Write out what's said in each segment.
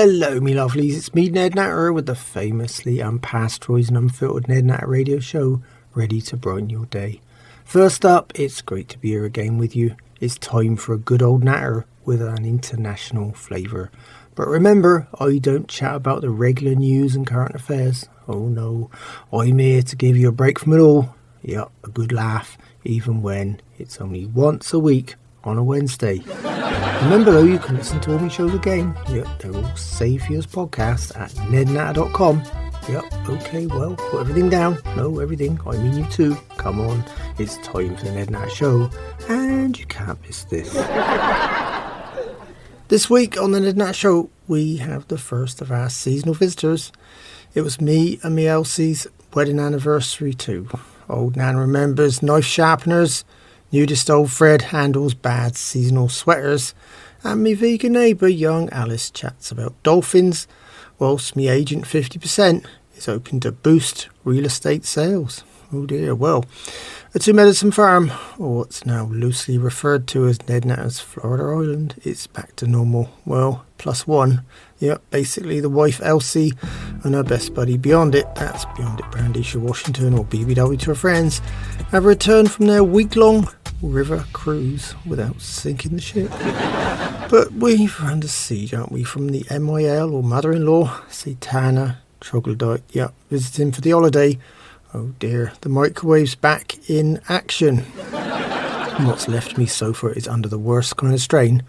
Hello, me lovelies. It's me, Ned Natter, with the famously unpasteurised and unfiltered Ned Natter Radio Show, ready to brighten your day. First up, it's great to be here again with you. It's time for a good old natter with an international flavour. But remember, I don't chat about the regular news and current affairs. Oh no, I'm here to give you a break from it all. Yup, a good laugh, even when it's only once a week on a Wednesday. Remember though, you can listen to all my shows again. Yep, they're all saved for you as podcasts at nednatter.com. Yep, okay, well, put everything down. No, everything, I mean you too. Come on, it's time for the Ned Natter Show, and you can't miss this. This week on the Ned Natter Show, we have the first of our seasonal visitors. It was me and me Elsie's wedding anniversary too. Old Nan remembers knife sharpeners, Nudist old Fred handles bad seasonal sweaters, and me vegan neighbour young Alice chats about dolphins, whilst me agent 50% is hoping to boost real estate sales. Oh dear, well, a two-medicine farm, or what's now loosely referred to as Ned Natter's Florida Island, it's back to normal. Well, +1. Yep, basically the wife Elsie and her best buddy Beyond It, that's Beyond It Brandisha Washington or BBW to her friends, have returned from their week-long river cruise without sinking the ship. But we're under siege, aren't we, from the MIL or mother-in-law, Satana, troglodyte, yep, visiting for the holiday. Oh dear, the microwave's back in action. And what's left me so far is under the worst kind of strain.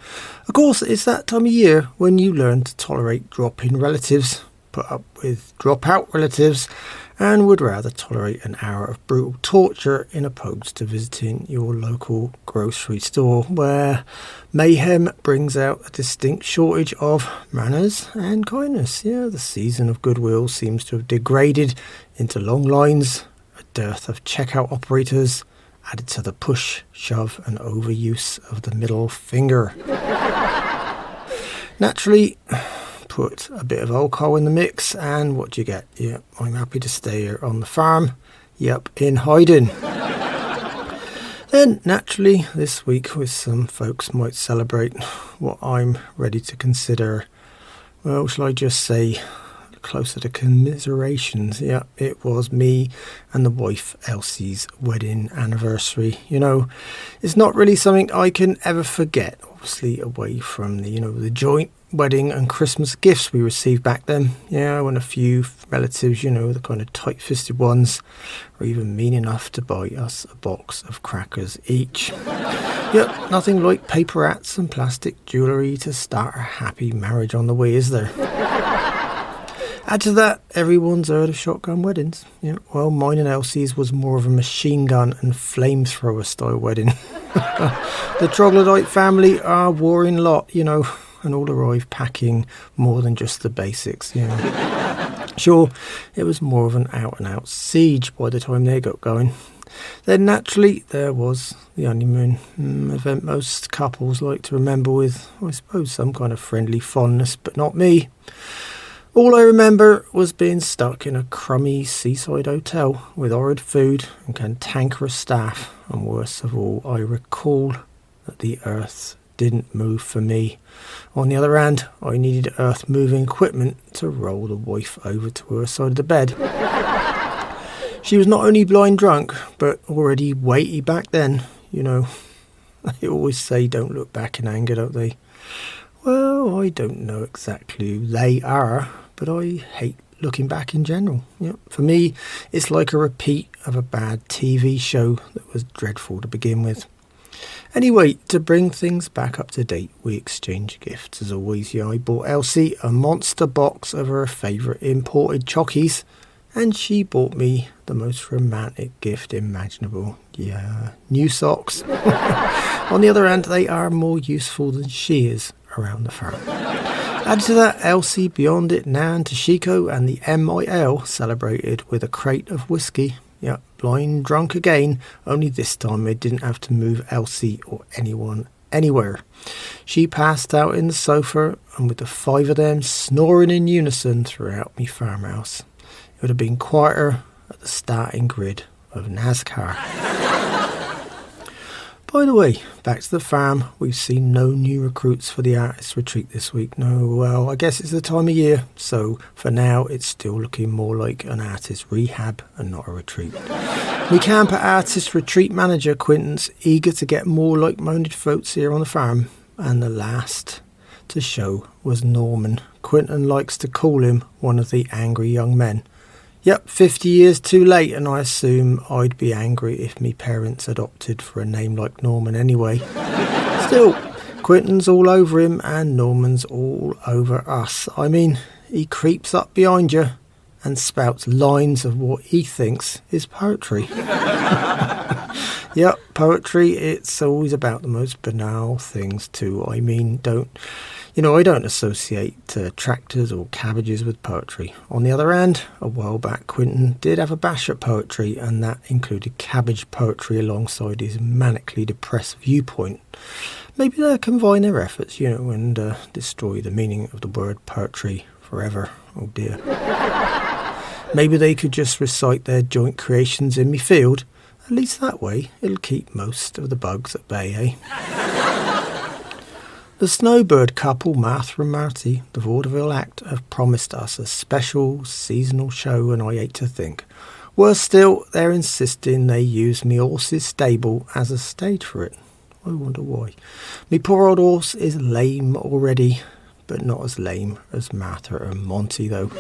Of course, it's that time of year when you learn to tolerate drop-in relatives, put up with drop-out relatives, and would rather tolerate an hour of brutal torture in opposed to visiting your local grocery store, where mayhem brings out a distinct shortage of manners and kindness. Yeah, the season of goodwill seems to have degraded into long lines, a dearth of checkout operators, added to the push, shove and overuse of the middle finger. Naturally, put a bit of alcohol in the mix and what do you get? Yep, I'm happy to stay here on the farm. Yep, in hiding. Then, naturally, this week with some folks might celebrate what I'm ready to consider, well, shall I just say, closer to commiserations. Yeah, it was me and the wife Elsie's wedding anniversary. You know, it's not really something I can ever forget, obviously away from the, the joint wedding and Christmas gifts we received back then. Yeah, when a few relatives, the kind of tight-fisted ones, were even mean enough to buy us a box of crackers each. Yep, nothing like paper hats and plastic jewellery to start a happy marriage on the way, is there? Add to that, everyone's heard of shotgun weddings. Yeah, well, mine and Elsie's was more of a machine gun and flamethrower style wedding. The troglodyte family are a warring lot, and all arrived packing more than just the basics. Sure, it was more of an out-and-out siege by the time they got going. Then naturally there was the honeymoon, event most couples like to remember with, I suppose, some kind of friendly fondness, but not me. All I remember was being stuck in a crummy seaside hotel with horrid food and cantankerous staff, and worst of all, I recall that the earth didn't move for me. On the other hand, I needed earth-moving equipment to roll the wife over to her side of the bed. She was not only blind drunk, but already weighty back then. They always say don't look back in anger, don't they? Well, I don't know exactly who they are, but I hate looking back in general. For me, it's like a repeat of a bad TV show that was dreadful to begin with. Anyway, to bring things back up to date, we exchanged gifts as always. I bought Elsie a monster box of her favourite imported chockies, and she bought me the most romantic gift imaginable. Yeah, new socks. On the other hand, they are more useful than she is around the farm. Add to that, Elsie, Beyond It, Nan and Toshiko and the MIL celebrated with a crate of whiskey. Yep, blind drunk again, only this time they didn't have to move Elsie or anyone anywhere. She passed out in the sofa, and with the five of them snoring in unison throughout me farmhouse. It would have been quieter at the starting grid of NASCAR. By the way, back to the farm, we've seen no new recruits for the artist retreat this week. No, well, I guess it's the time of year, so for now it's still looking more like an artist rehab and not a retreat. We camper artist retreat manager Quinton's eager to get more like-minded folks here on the farm, and the last to show was Norman. Quinton likes to call him one of the angry young men. Yep, 50 years too late, and I assume I'd be angry if me parents had opted for a name like Norman anyway. Still, Quinton's all over him and Norman's all over us. I mean, he creeps up behind you and spouts lines of what he thinks is poetry. Yep, poetry, it's always about the most banal things too. I mean, I don't associate tractors or cabbages with poetry. On the other hand, a while back Quinton did have a bash at poetry, and that included cabbage poetry alongside his manically depressed viewpoint. Maybe they'll combine their efforts, and destroy the meaning of the word poetry forever. Oh dear. Maybe they could just recite their joint creations in me field. At least that way, it'll keep most of the bugs at bay, eh? The Snowbird couple, Martha and Marty, the vaudeville act, have promised us a special seasonal show, and I hate to think. Worse still, they're insisting they use me horse's stable as a stage for it. I wonder why. Me poor old horse is lame already, but not as lame as Martha and Monty, though.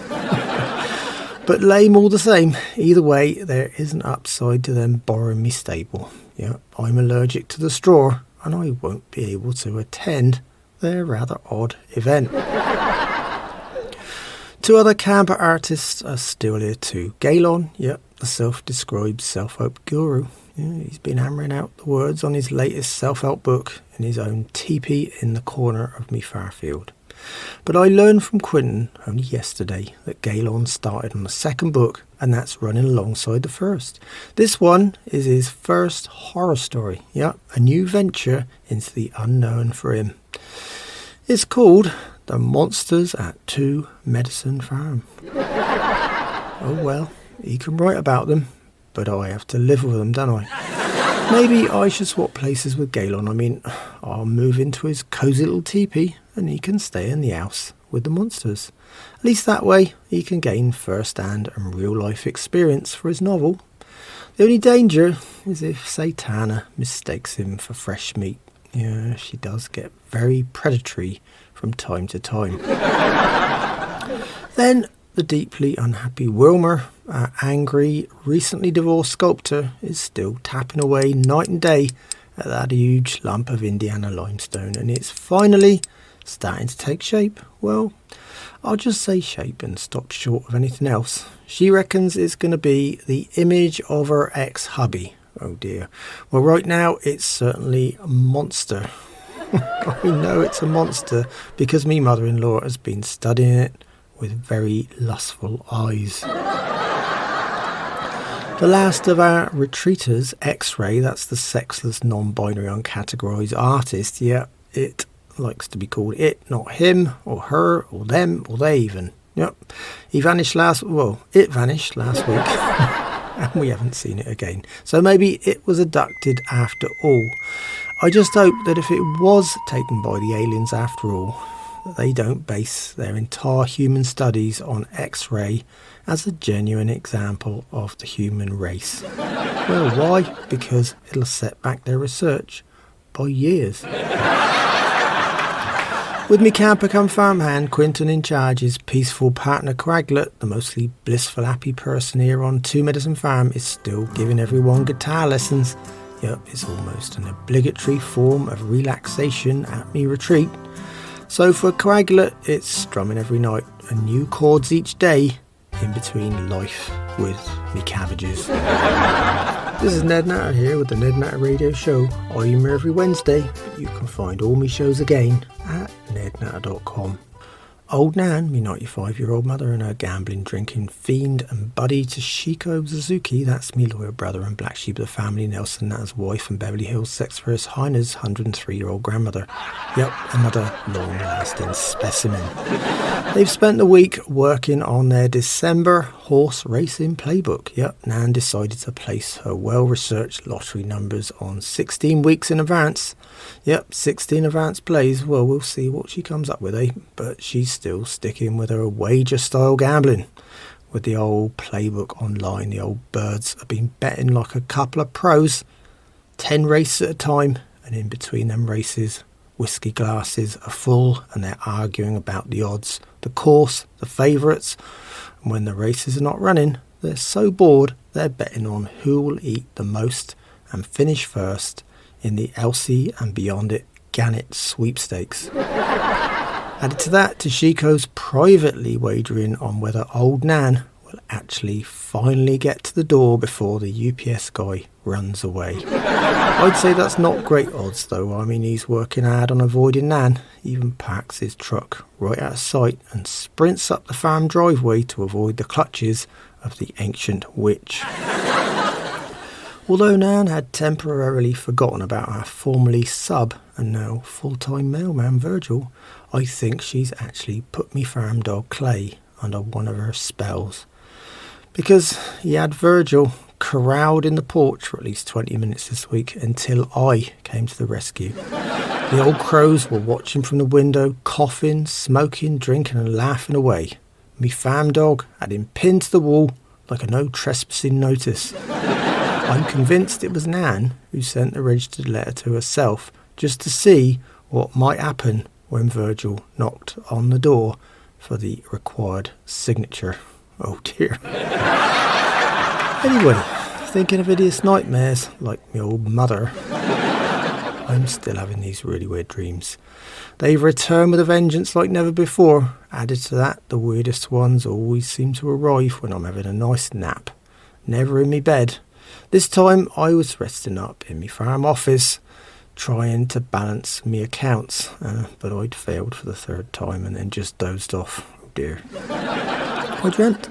But lame all the same. Either way, there is an upside to them borrowing me stable. Yeah, I'm allergic to the straw, and I won't be able to attend their rather odd event. Two other camper artists are still here too. Galen, the self-described self-help guru. He's been hammering out the words on his latest self-help book in his own teepee in the corner of me far field. But I learned from Quinton only yesterday that Galen started on the second book, and that's running alongside the first. This one is his first horror story. A new venture into the unknown for him. It's called The Monsters at 2 Medicine Farm. Oh well, he can write about them, but I have to live with them, don't I? Maybe I should swap places with Galen. I mean, I'll move into his cosy little teepee and he can stay in the house with the monsters. At least that way he can gain first-hand and real-life experience for his novel. The only danger is if Satana mistakes him for fresh meat. Yeah, she does get very predatory from time to time. Then the deeply unhappy Wilmer, our angry, recently divorced sculptor, is still tapping away night and day at that huge lump of Indiana limestone, and it's finally starting to take shape. Well, I'll just say shape and stop short of anything else. She reckons it's going to be the image of her ex-hubby. Oh dear. Well, right now it's certainly a monster. I know it's a monster because me mother-in-law has been studying it with very lustful eyes. The last of our retreaters, X-Ray, that's the sexless, non-binary, uncategorised artist. Yeah, it likes to be called it, not him, or her, or them, or they even. Yep. It vanished last week. And we haven't seen it again. So maybe it was abducted after all. I just hope that if it was taken by the aliens after all, that they don't base their entire human studies on X-ray as a genuine example of the human race. Well, why? Because it'll set back their research by years. With me camper come farmhand, Quinton in charge, his peaceful partner Quaglet, the mostly blissful happy person here on 2 Medicine Farm, is still giving everyone guitar lessons. Yep, it's almost an obligatory form of relaxation at me retreat. So for Quaglet, it's strumming every night and new chords each day in between life with me cabbages. This is Ned Natter here with the Ned Natter Radio Show. I'm here every Wednesday, but you can find all my shows again at nednatter.com. Old Nan, me 95-year-old mother, and her gambling, drinking fiend and buddy Toshiko Suzuki, that's me loyal brother and black sheep of the family, Nelson Natter's wife and Beverly Hills sex first Heiner's 103-year-old grandmother. Yep, another long-lasting specimen. They've spent the week working on their December horse racing playbook. Yep, Nan decided to place her well-researched lottery numbers on 16 weeks in advance. Yep, 16 advance plays. Well, we'll see what she comes up with, eh? But she's still sticking with her wager-style gambling. With the old playbook online, the old birds have been betting like a couple of pros. 10 races at a time, and in between them races, whiskey glasses are full and they're arguing about the odds, the course, the favourites. And when the races are not running, they're so bored they're betting on who will eat the most and finish first in the Elsie and Beyond It Gannet sweepstakes. Added to that, Toshiko's privately wagering on whether old Nan will actually finally get to the door before the UPS guy runs away. I'd say that's not great odds though. I mean, he's working hard on avoiding Nan, even parks his truck right out of sight and sprints up the farm driveway to avoid the clutches of the ancient witch. Although Nan had temporarily forgotten about her formerly sub and now full-time mailman Virgil, I think she's actually put me farm dog Clay under one of her spells. Because he had Virgil corralled in the porch for at least 20 minutes this week until I came to the rescue. The old crows were watching from the window, coughing, smoking, drinking and laughing away. Me farm dog had him pinned to the wall like a no trespassing notice. I'm convinced it was Nan who sent the registered letter to herself just to see what might happen when Virgil knocked on the door for the required signature. Oh dear. Anyway, thinking of hideous nightmares like my old mother, I'm still having these really weird dreams. They've returned with a vengeance like never before. Added to that, the weirdest ones always seem to arrive when I'm having a nice nap. Never in me bed. This time I was resting up in my farm office trying to balance me accounts, but I'd failed for the third time and then just dozed off. Oh dear. I dreamt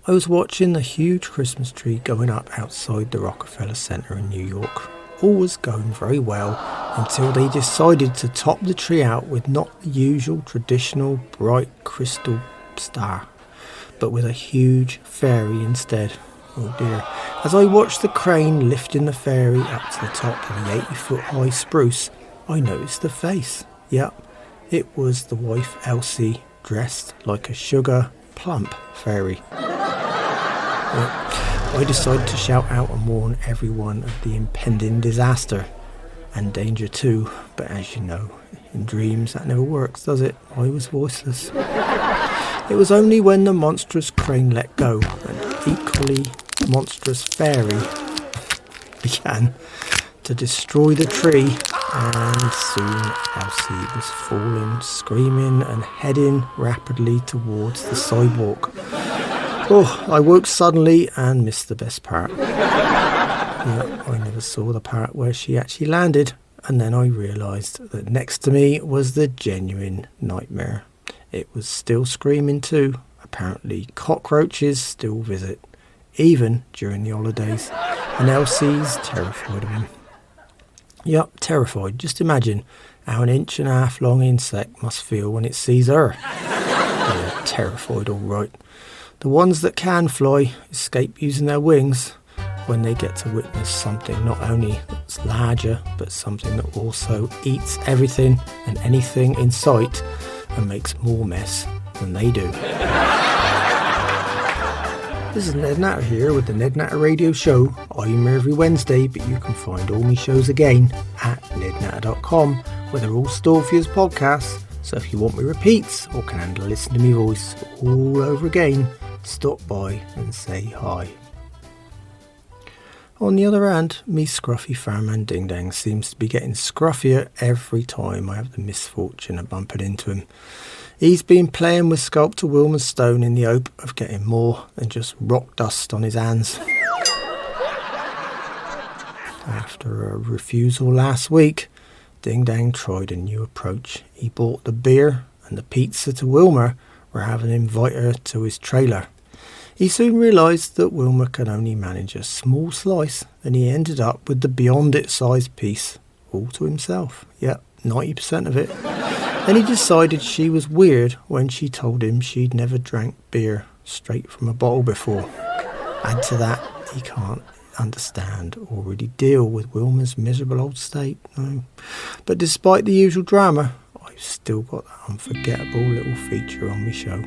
I was watching the huge Christmas tree going up outside the Rockefeller Center in New York. All was going very well until they decided to top the tree out with not the usual traditional bright crystal star, but with a huge fairy instead. Oh dear. As I watched the crane lifting the fairy up to the top of the 80-foot high spruce, I noticed the face. Yep, it was the wife Elsie, dressed like a Sugar Plump Fairy. I decided to shout out and warn everyone of the impending disaster and danger too, but as you know, in dreams that never works, does it? I was voiceless. It was only when the monstrous crane let go and equally monstrous fairy began to destroy the tree, and soon Elsie was falling, screaming and heading rapidly towards the sidewalk. Oh, I woke suddenly and missed the best part. Yeah, I never saw the part where she actually landed, and then I realised that next to me was the genuine nightmare. It was still screaming too. Apparently cockroaches still visit, even during the holidays, and Elsie's terrified of him. Yup, terrified. Just imagine how an 1.5-inch long insect must feel when it sees her. They're terrified, all right. The ones that can fly escape using their wings when they get to witness something not only that's larger, but something that also eats everything and anything in sight and makes more mess than they do. This is Ned Natter here with the Ned Natter Radio Show. I'm here every Wednesday, but you can find all my shows again at nednatter.com, where they're all stored for you as podcasts. So if you want me repeats or can handle listening to me voice all over again, stop by and say hi. On the other hand, me scruffy farmman Ding Dang seems to be getting scruffier every time I have the misfortune of bumping into him. He's been playing with sculptor Wilma's stone in the hope of getting more than just rock dust on his hands. After a refusal last week, Ding Dang tried a new approach. He bought the beer and the pizza to Wilma were having him invite her to his trailer. He soon realised that Wilma could only manage a small slice, and he ended up with the beyond it sized piece all to himself. Yep, 90% of it. Then he decided she was weird when she told him she'd never drank beer straight from a bottle before. Add to that, he can't understand or really deal with Wilma's miserable old state. No. But despite the usual drama, I've still got that unforgettable little feature on my show.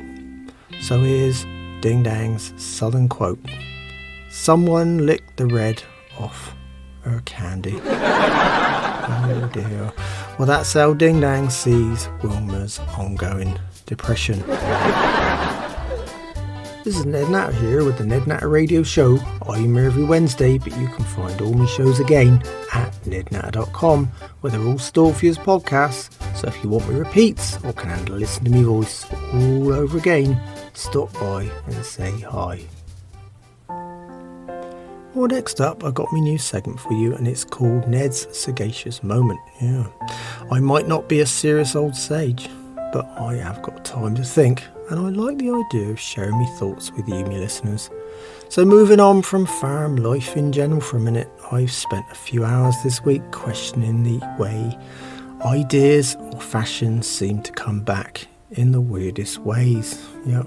So here's Ding Dang's Southern quote. Someone licked the red off her candy. Oh dear. Well, that's how Ding Dang sees Wilma's ongoing depression. This is Ned Natter here with the Ned Natter Radio Show. I'm here every Wednesday, but you can find all my shows again at nednatter.com, where they're all stored for you as podcasts. So if you want me repeats or can handle listen to me voice all over again, stop by and say hi. Well, next up, I got my new segment for you, and it's called Ned's Sagacious Moment. Yeah, I might not be a serious old sage, but I have got time to think, and I like the idea of sharing my thoughts with you, my listeners. So moving on from farm life in general for a minute, I've spent a few hours this week questioning the way ideas or fashions seem to come back in the weirdest ways. Yeah.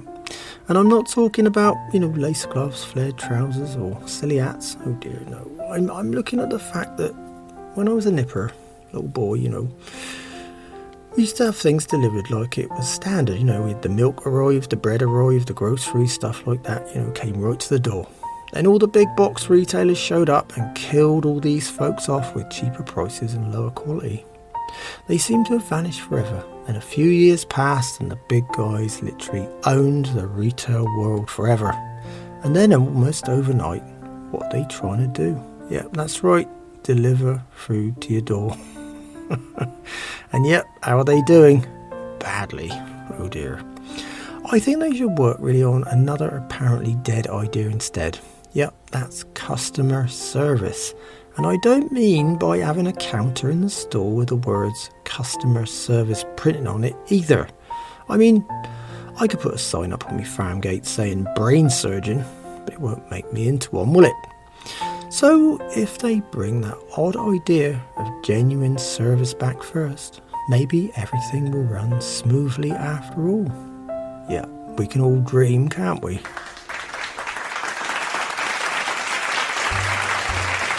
And I'm not talking about, lace gloves, flared trousers or silly hats. Oh dear, no. I'm looking at the fact that when I was a nipper, little boy, we used to have things delivered like it was standard. With the milk arrived, the bread arrived, the groceries, stuff like that, came right to the door. Then all the big box retailers showed up and killed all these folks off with cheaper prices and lower quality. They seem to have vanished forever, and a few years passed and the big guys literally owned the retail world forever. And then almost overnight, what are they trying to do? Yeah, that's right, deliver food to your door. And yep, how are they doing? Badly. Oh dear. I think they should work really on another apparently dead idea instead. Yep, that's customer service. And I don't mean by having a counter in the store with the words customer service printed on it either. I mean, I could put a sign up on my farm gate saying brain surgeon, but it won't make me into one, will it? So if they bring that odd idea of genuine service back first, maybe everything will run smoothly after all. Yeah, we can all dream, can't we?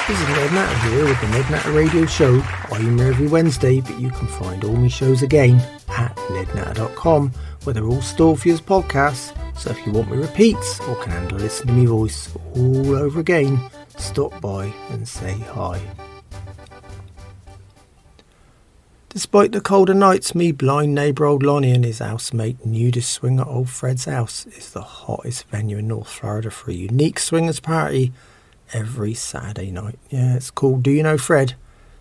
This is Ned Natter here with the Ned Natter Radio Show. I'm here every Wednesday, but you can find all my shows again at nednatter.com, where they're all stored for you as podcasts. So if you want me repeats or can handle listen to me voice all over again, stop by and say hi. Despite the colder nights, me blind neighbour old Lonnie and his housemate Nudist swinger old Fred's house is the hottest venue in North Florida for a unique swingers party every Saturday night. Yeah, it's called Do You Know Fred?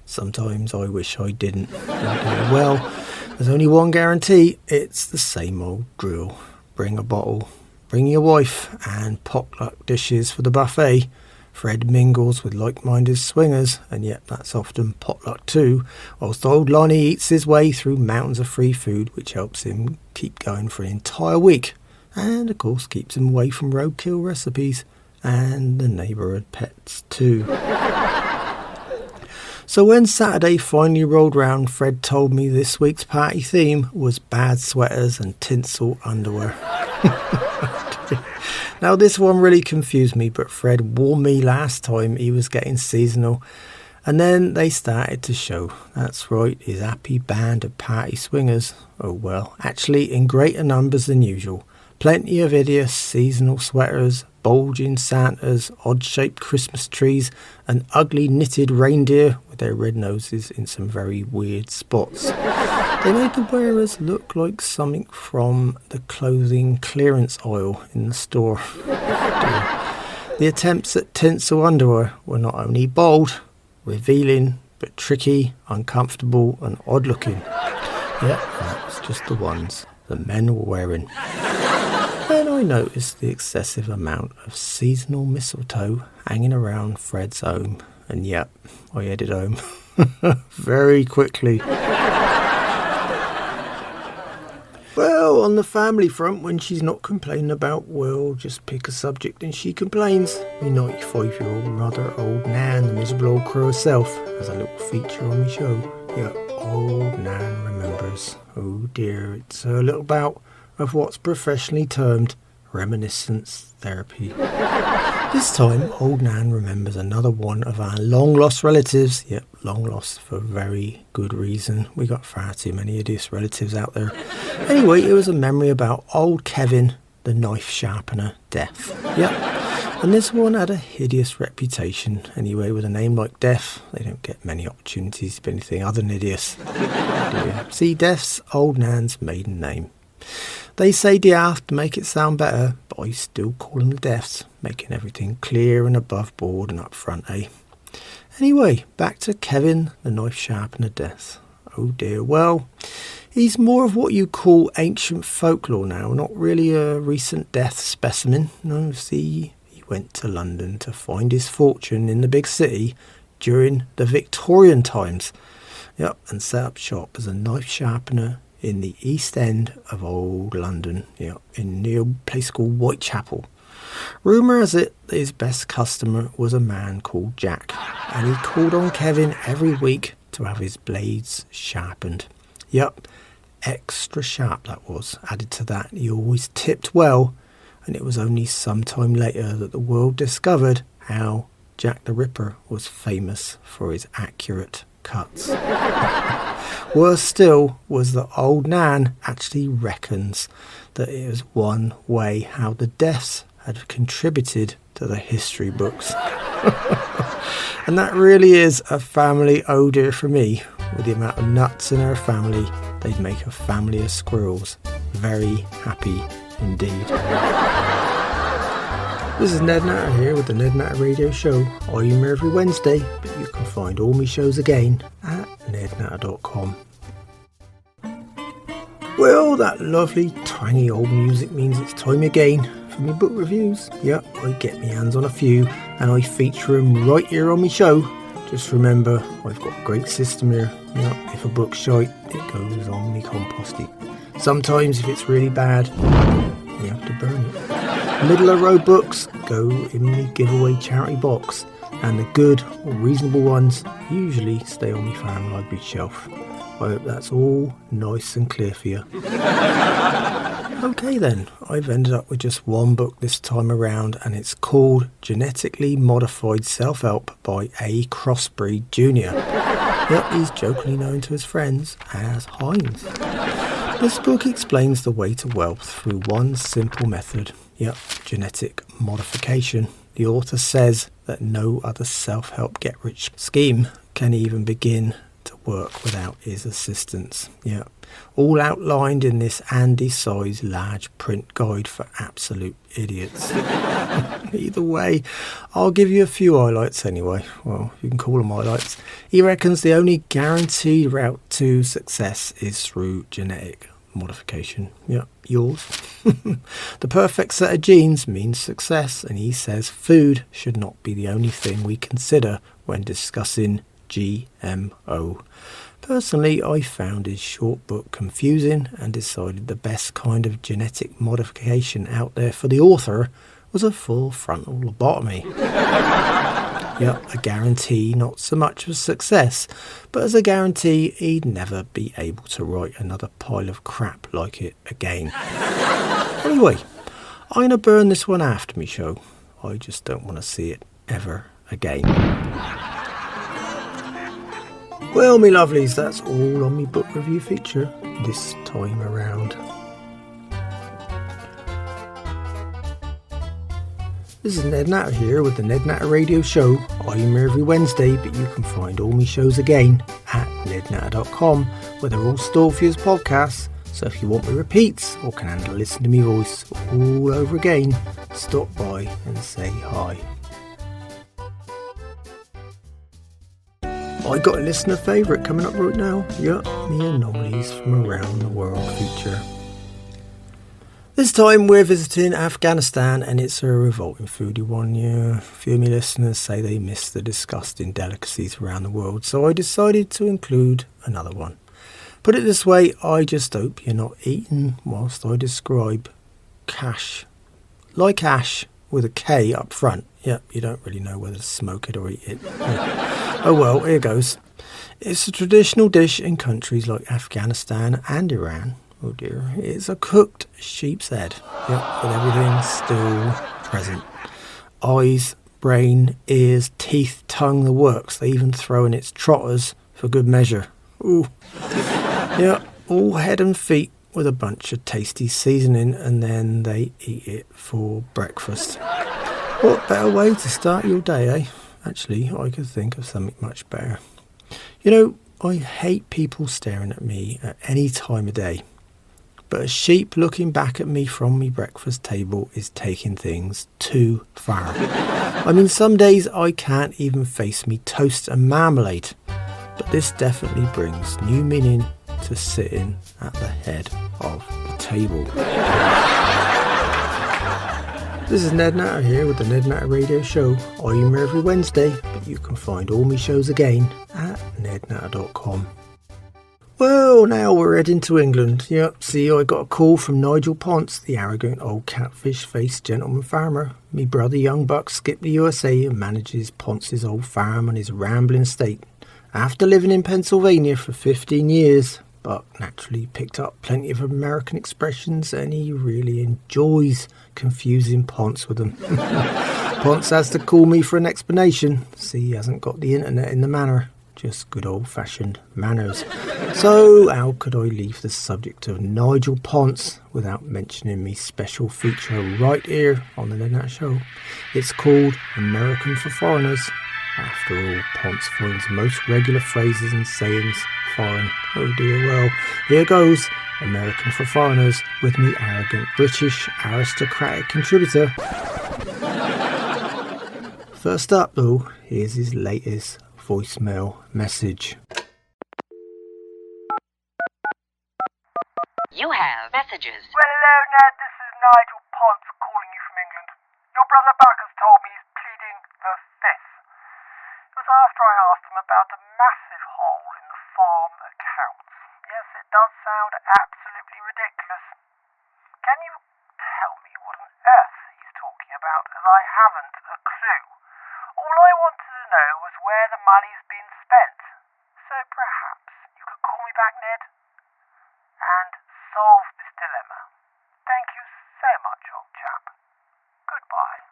Sometimes I wish I didn't. Well, there's only one guarantee. It's the same old drill. Bring a bottle, bring your wife, and potluck dishes for the buffet. Fred mingles with like-minded swingers, and yet that's often potluck too, whilst old Lonnie eats his way through mountains of free food, which helps him keep going for an entire week, and of course keeps him away from roadkill recipes and the neighbourhood pets too. So when Saturday finally rolled round, Fred told me this week's party theme was bad sweaters and tinsel underwear. Now this one really confused me, but Fred warned me last time he was getting seasonal, and then they started to show. That's right, his happy band of party swingers. Oh well, actually in greater numbers than usual. Plenty of hideous seasonal sweaters, bulging Santas, odd-shaped Christmas trees, and ugly knitted reindeer with their red noses in some very weird spots. They made the wearers look like something from the clothing clearance aisle in the store. The attempts at tinsel underwear were not only bold, revealing, but tricky, uncomfortable, and odd-looking. Yep, that was just the ones the men were wearing. Then I noticed the excessive amount of seasonal mistletoe hanging around Fred's home, and yep, I headed home very quickly. Well, on the family front, when she's not complaining about, well, just pick a subject and she complains. Me 95-year-old mother, old Nan, the miserable old crow herself, has a little feature on me show. Yeah, old Nan remembers. Oh dear, it's a little bout of what's professionally termed reminiscence therapy. This time, old Nan remembers another one of our long-lost relatives. Yep, long-lost for very good reason. We got far too many hideous relatives out there. Anyway, it was a memory about old Kevin, the knife sharpener, death. Yep, and this one had a hideous reputation. Anyway, with a name like Death, they don't get many opportunities to be anything other than hideous. See, Death's old Nan's maiden name. They say Diath to make it sound better, but I still call them the Deaths, making everything clear and above board and up front, eh? Anyway, back to Kevin, the knife sharpener, Death. Oh dear, well, he's more of what you call ancient folklore now, not really a recent death specimen. No, see, he went to London to find his fortune in the big city during the Victorian times. Yep, and set up shop as a knife sharpener in the East End of old London, in near a place called Whitechapel. Rumour has it that his best customer was a man called Jack, and he called on Kevin every week to have his blades sharpened. Yep, extra sharp that was. Added to that, he always tipped well, and it was only some time later that the world discovered how Jack the Ripper was famous for his accurate cuts. Worse still was that old Nan actually reckons that it was one way how the deaths had contributed to the history books. And that really is a family oh dear for me. With the amount of nuts in her family, they'd make a family of squirrels very happy indeed. This is Ned Natter here with the Ned Natter Radio Show. I'm here every Wednesday, but you can find all my shows again at nednatter.com. Well, that lovely tiny old music means it's time again for my book reviews. Yep, I get my hands on a few and I feature them right here on my show. Just remember, I've got a great system here. Yep, if a book's shite, it goes on my compost heap. Sometimes if it's really bad, you have to burn it. Middle of road books go in the giveaway charity box, and the good or reasonable ones usually stay on my fan library shelf. I hope that's all nice and clear for you. Okay then, I've ended up with just one book this time around, and it's called Genetically Modified Self-Help by A. Crossbreed Jr. Yep, he's jokingly known to his friends as Heinz. This book explains the way to wealth through one simple method. Yep, genetic modification. The author says that no other self-help get-rich scheme can even begin to work without his assistance. Yep, all outlined in this Andy-sized large print guide for absolute idiots. Either way, I'll give you a few highlights anyway. Well, you can call them highlights. He reckons the only guaranteed route to success is through genetic modification. Yep, yours. The perfect set of genes means success, and he says food should not be the only thing we consider when discussing GMO. Personally, I found his short book confusing and decided the best kind of genetic modification out there for the author was a full frontal lobotomy. Yep, a guarantee not so much of success, but as a guarantee he'd never be able to write another pile of crap like it again. Anyway, I'm going to burn this one after me show. I just don't want to see it ever again. Well, me lovelies, that's all on me book review feature this time around. This is Ned Natter here with the Ned Natter Radio Show. I'm here every Wednesday, but you can find all my shows again at nednatter.com, where they're all stored for you as podcasts. So if you want me repeats or can handle listening to me voice all over again, stop by and say hi. I got a listener favourite coming up right now. Yep, me anomalies from around the world feature. This time we're visiting Afghanistan, and it's a revolting foodie one. Yeah, a few of my listeners say they miss the disgusting delicacies around the world, so I decided to include another one. Put it this way, I just hope you're not eating whilst I describe cash. Like ash with a K up front. Yep, you don't really know whether to smoke it or eat it. Oh well, here goes. It's a traditional dish in countries like Afghanistan and Iran. Oh dear, it's a cooked sheep's head. Yep, with everything still present. Eyes, brain, ears, teeth, tongue, the works. They even throw in its trotters for good measure. Ooh. Yeah, all head and feet with a bunch of tasty seasoning, and then they eat it for breakfast. What better way to start your day, eh? Actually, I could think of something much better. You know, I hate people staring at me at any time of day. But a sheep looking back at me from me breakfast table is taking things too far. I mean, some days I can't even face me toast and marmalade. But this definitely brings new meaning to sitting at the head of the table. This is Ned Natter here with the Ned Natter Radio Show. I'm here every Wednesday, but you can find all my shows again at nednatter.com. Well, now we're heading to England. Yep, see, I got a call from Nigel Ponce, the arrogant old catfish-faced gentleman farmer. Me brother young buck skipped the USA and manages Ponce's old farm on his rambling estate. After living in Pennsylvania for 15 years, Buck naturally picked up plenty of American expressions and he really enjoys confusing Ponce with them. Ponce has to call me for an explanation. See, he hasn't got the internet in the manor, just good old-fashioned manners. So how could I leave the subject of Nigel Ponce without mentioning me special feature right here on the Ned Natter Show? It's called American for Foreigners. After all, Ponce finds most regular phrases and sayings foreign. Oh dear, well, here goes American for Foreigners with me arrogant British aristocratic contributor. First up though, here's his latest voicemail message. You have messages. Well, hello, Ned. This is Nigel Ponce calling you from England. Your brother Buck has told me he's pleading the fifth. It was after I asked him about a massive hole in the farm accounts. Yes, it does sound absolutely ridiculous. Can you tell me what on earth he's talking about, as I haven't a clue? All I wanted to know was where the money's been spent. So perhaps you could call me back, Ned, and solve this dilemma. Thank you so much, old chap. Goodbye.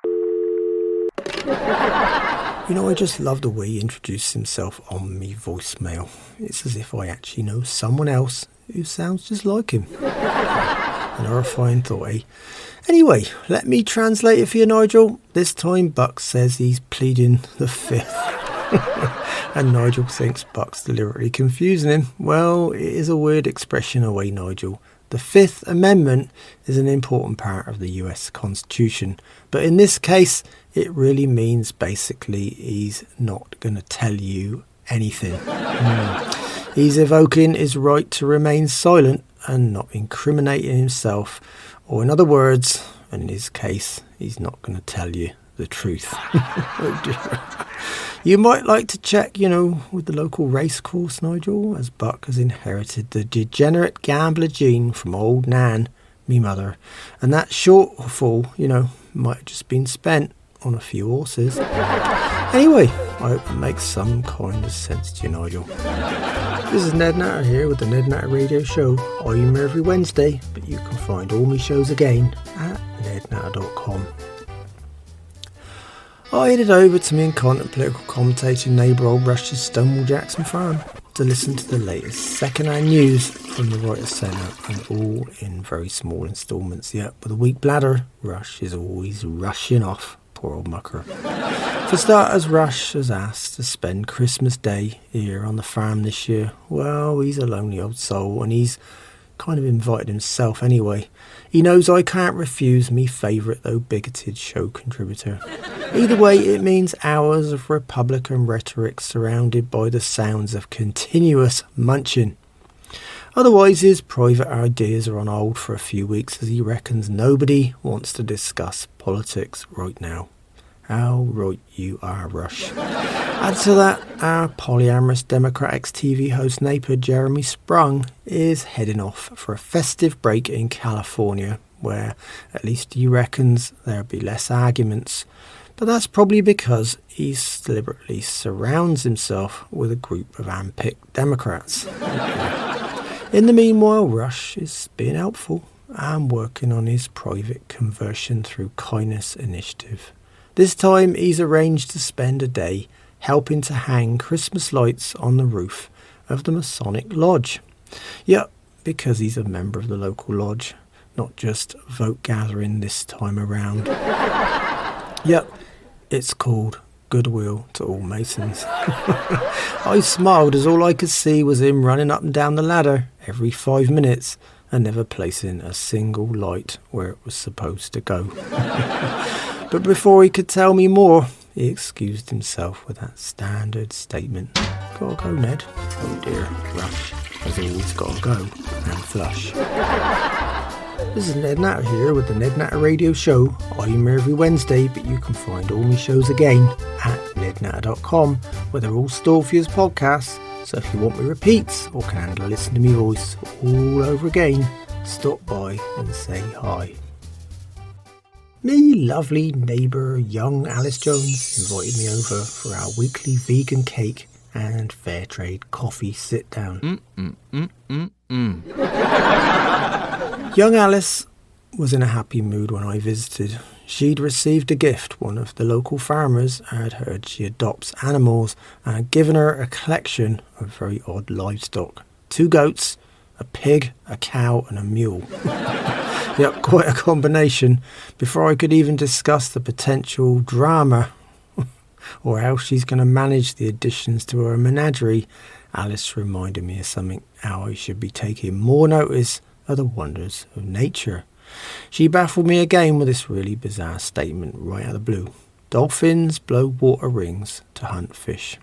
You know, I just love the way he introduced himself on me voicemail. It's as if I actually know someone else who sounds just like him. An horrifying thought, eh? Anyway, let me translate it for you, Nigel. This time Buck says he's pleading the fifth. And Nigel thinks Buck's deliberately confusing him. Well, it is a weird expression away, Nigel. The Fifth Amendment is an important part of the US Constitution. But in this case, it really means basically he's not going to tell you anything. He's evoking his right to remain silent and not incriminating himself. Or in other words, and in his case, he's not going to tell you the truth. Oh dear. You might like to check, with the local race course, Nigel, as Buck has inherited the degenerate gambler gene from old Nan, me mother. And that shortfall, might have just been spent on a few horses. Anyway, I hope it makes some kind of sense to you, Nigel. This is Ned Natter here with the Ned Natter Radio Show. I'm here every Wednesday, but you can find all my shows again at nednatter.com. I headed over to me incontinent political commentator neighbour Old Rush's Stonewall Jackson farm to listen to the latest second-hand news from the Writers' Centre, and all in very small instalments. Yet with a weak bladder, Rush is always rushing off. Poor old mucker. For starters, Rush has asked to spend Christmas Day here on the farm this year. Well, he's a lonely old soul, and he's kind of invited himself anyway. He knows I can't refuse me favourite though bigoted show contributor. Either way, it means hours of Republican rhetoric surrounded by the sounds of continuous munching. Otherwise, his private ideas are on hold for a few weeks, as he reckons nobody wants to discuss politics right now. How right you are, Rush. Add to that, our polyamorous Democrats TV host neighbour Jeremy Sprung is heading off for a festive break in California, where at least he reckons there'll be less arguments. But that's probably because he deliberately surrounds himself with a group of hand-picked Democrats. In the meanwhile, Rush is being helpful and working on his private conversion through kindness initiative. This time he's arranged to spend a day helping to hang Christmas lights on the roof of the Masonic Lodge. Yep, because he's a member of the local lodge, not just vote gathering this time around. Yep, it's called Goodwill to All Masons. I smiled as all I could see was him running up and down the ladder every 5 minutes and never placing a single light where it was supposed to go. But before he could tell me more, he excused himself with that standard statement. Gotta go, Ned. Oh dear, Rush has always gotta go and flush. This is Ned Natter here with the Ned Natter Radio Show. I'm here every Wednesday, but you can find all my shows again at nednatter.com, where they're all stored for you as podcasts. So if you want me repeats or can handle listen to me voice all over again, stop by and say hi. Me lovely neighbour young Alice Jones invited me over for our weekly vegan cake and fair trade coffee sit down. Young Alice was in a happy mood when I visited. She'd received a gift. One of the local farmers had heard she adopts animals and had given her a collection of very odd livestock. 2 goats, a pig, a cow and a mule. Yep, quite a combination. Before I could even discuss the potential drama or how she's going to manage the additions to her menagerie, Alice reminded me of something, how I should be taking more notice of the wonders of nature. She baffled me again with this really bizarre statement right out of the blue. Dolphins blow water rings to hunt fish.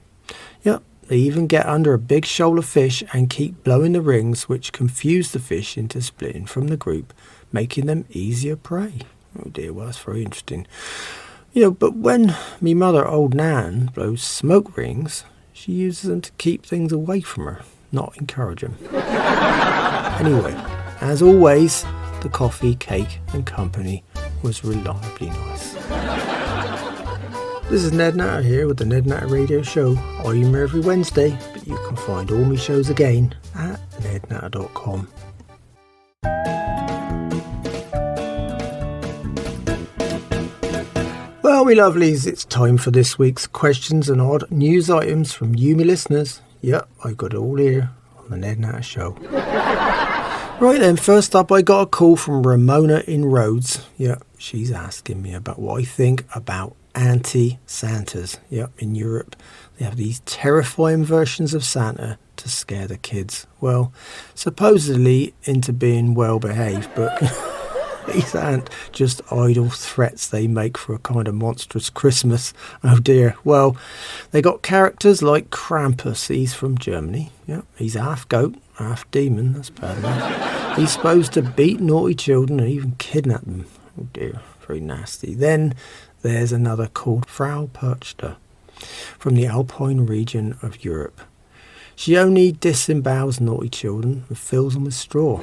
Yep, they even get under a big shoal of fish and keep blowing the rings, which confuse the fish into splitting from the group, making them easier prey. Oh dear, well that's very interesting. But when me mother, old Nan, blows smoke rings, she uses them to keep things away from her, not encourage them. Anyway, as always, the coffee, cake and company was reliably nice. This is Ned Natter here with the Ned Natter Radio Show. I'm here every Wednesday, but you can find all my shows again at nednatter.com. Well, me lovelies, it's time for this week's questions and odd news items from you, me listeners. Yep, I got it all here on the Ned Natter Show. Right then, first up I got a call from Ramona in Rhodes. Yep, she's asking me about what I think about anti-Santas. Yep, in Europe they have these terrifying versions of Santa to scare the kids. Well, supposedly into being well behaved, but these aren't just idle threats they make for a kind of monstrous Christmas. Oh dear. Well, they got characters like Krampus. He's from Germany. Yeah, he's half goat, half demon. That's bad enough. He's supposed to beat naughty children and even kidnap them. Oh dear, very nasty. Then there's another called Frau Perchter from the Alpine region of Europe. She only disembowels naughty children and fills them with straw.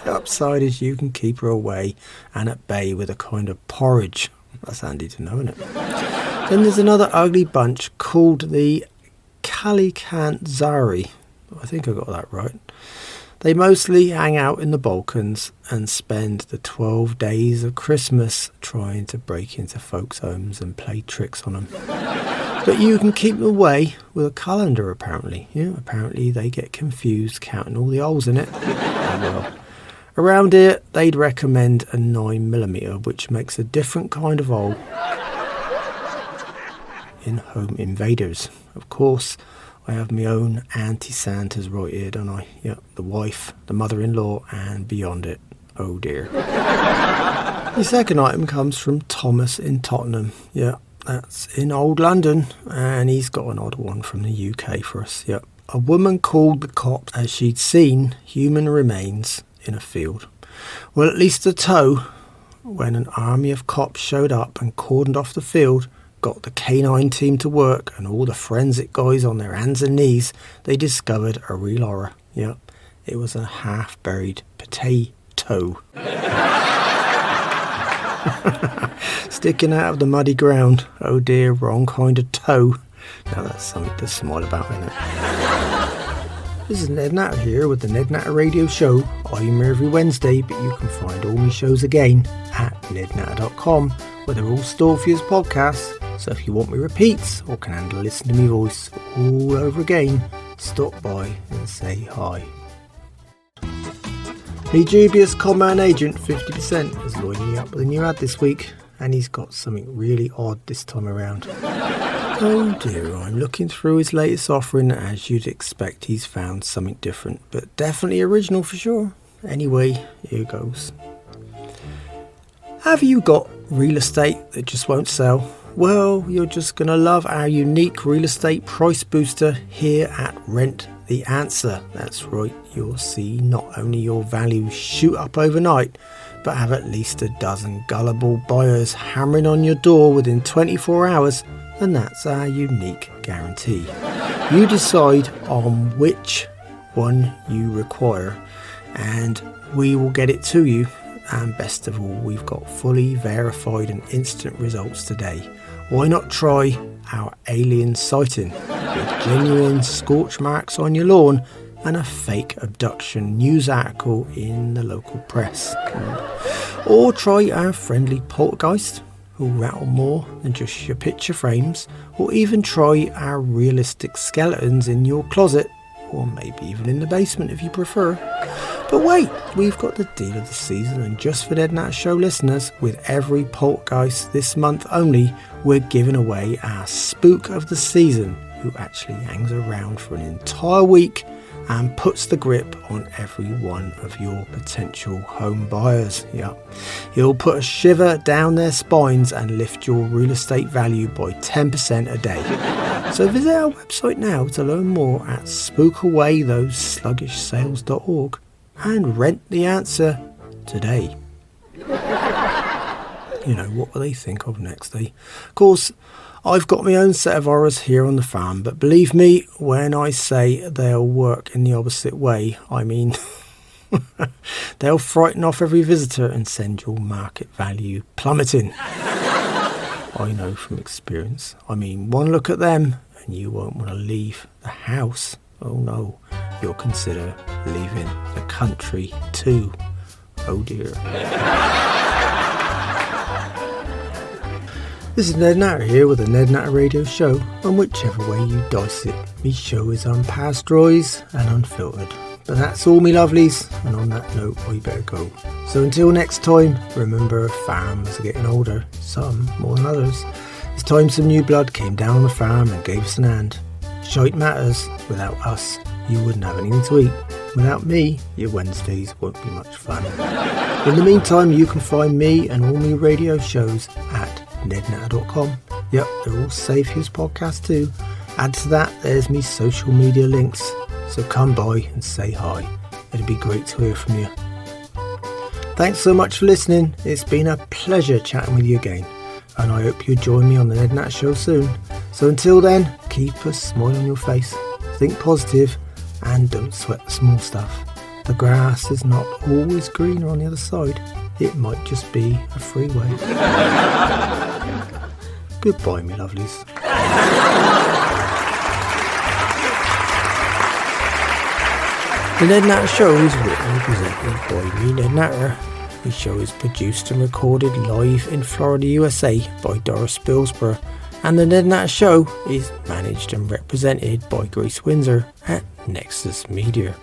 The upside is you can keep her away and at bay with a kind of porridge. That's handy to know, isn't it? Then there's another ugly bunch called the Kalikantzari. I think I got that right. They mostly hang out in the Balkans and spend the 12 days of Christmas trying to break into folks' homes and play tricks on them. But you can keep them away with a calendar, apparently. Yeah, apparently they get confused counting all the holes in it. Oh, well. Around here, they'd recommend a 9mm, which makes a different kind of hole in Home Invaders. Of course, I have my own anti-Santas right here, don't I? Yeah, the wife, the mother-in-law, and beyond it. Oh dear. The second item comes from Thomas in Tottenham. Yeah, that's in Old London, and he's got an odd one from the UK for us. Yeah, a woman called the cops as she'd seen human remains in a field. Well, at least a toe when an army of cops showed up and cordoned off the field got the canine team to work and all the forensic guys on their hands and knees, they discovered a real horror. Yep, it was a half-buried potato. Sticking out of the muddy ground. Oh dear, wrong kind of toe. Now that's something to smile about, isn't it? This is Ned Natter here with the Ned Natter Radio Show. I'm here every Wednesday, but you can find all my shows again at nednatter.com, where they're all stored for you as podcasts. So if you want me repeats or can handle listening to me voice all over again, stop by and say hi. The dubious con-man agent 50% is lining me up with a new ad this week, and he's got something really odd this time around. Oh dear, I'm looking through his latest offering. As you'd expect, he's found something different, but definitely original for sure. Anyway, here goes. Have you got real estate that just won't sell? Well, you're just going to love our unique real estate price booster here at Rent the Answer. That's right, you'll see not only your value shoot up overnight, but have at least a dozen gullible buyers hammering on your door within 24 hours, and that's our unique guarantee. You decide on which one you require, and we will get it to you. And best of all, we've got fully verified and instant results today. Why not try our alien sighting with genuine scorch marks on your lawn and a fake abduction news article in the local press? Or try our friendly poltergeist, who'll rattle more than just your picture frames, or even try our realistic skeletons in your closet, or maybe even in the basement if you prefer. But wait, we've got the deal of the season, and just for Ned Natter Show listeners, with every poltergeist this month only, we're giving away our spook of the season, who actually hangs around for an entire week and puts the grip on every one of your potential home buyers. Yeah, he'll put a shiver down their spines and lift your real estate value by 10% a day. So visit our website now to learn more at spookawaythosesluggishtsales.org and rent the answer today. You know, what will they think of next, eh? Of course, I've got my own set of horrors here on the farm, but believe me when I say they'll work in the opposite way, I mean they'll frighten off every visitor and send your market value plummeting. I know from experience. I mean, one look at them and you won't want to leave the house. Oh no, you'll consider leaving the country too. Oh dear. This is Ned Natter here with the Ned Natter Radio Show, and whichever way you dice it, me show is unpasteurised and unfiltered. But that's all me lovelies, and on that note I better go. So until next time, remember farmers are getting older, some more than others. It's time some new blood came down on the farm and gave us an hand. Shite matters, without us you wouldn't have anything to eat. Without me, your Wednesdays won't be much fun. In the meantime, you can find me and all my radio shows at nednatter.com. Yep, they're all safe as podcasts too. Add to that, there's me social media links, so come by and say hi. It'd be great to hear from you. Thanks so much for listening. It's been a pleasure chatting with you again, and I hope you join me on the Ned Natter Show soon. So until then, keep a smile on your face, think positive, and don't sweat the small stuff. The grass is not always greener on the other side. It might just be a freeway. Goodbye, me lovelies. The Ned Natter Show is written and presented by me, Ned Natter. The show is produced and recorded live in Florida, USA by Doris Spilsborough. And the Ned Natter Show is managed and represented by Grace Windsor at Nexus Media.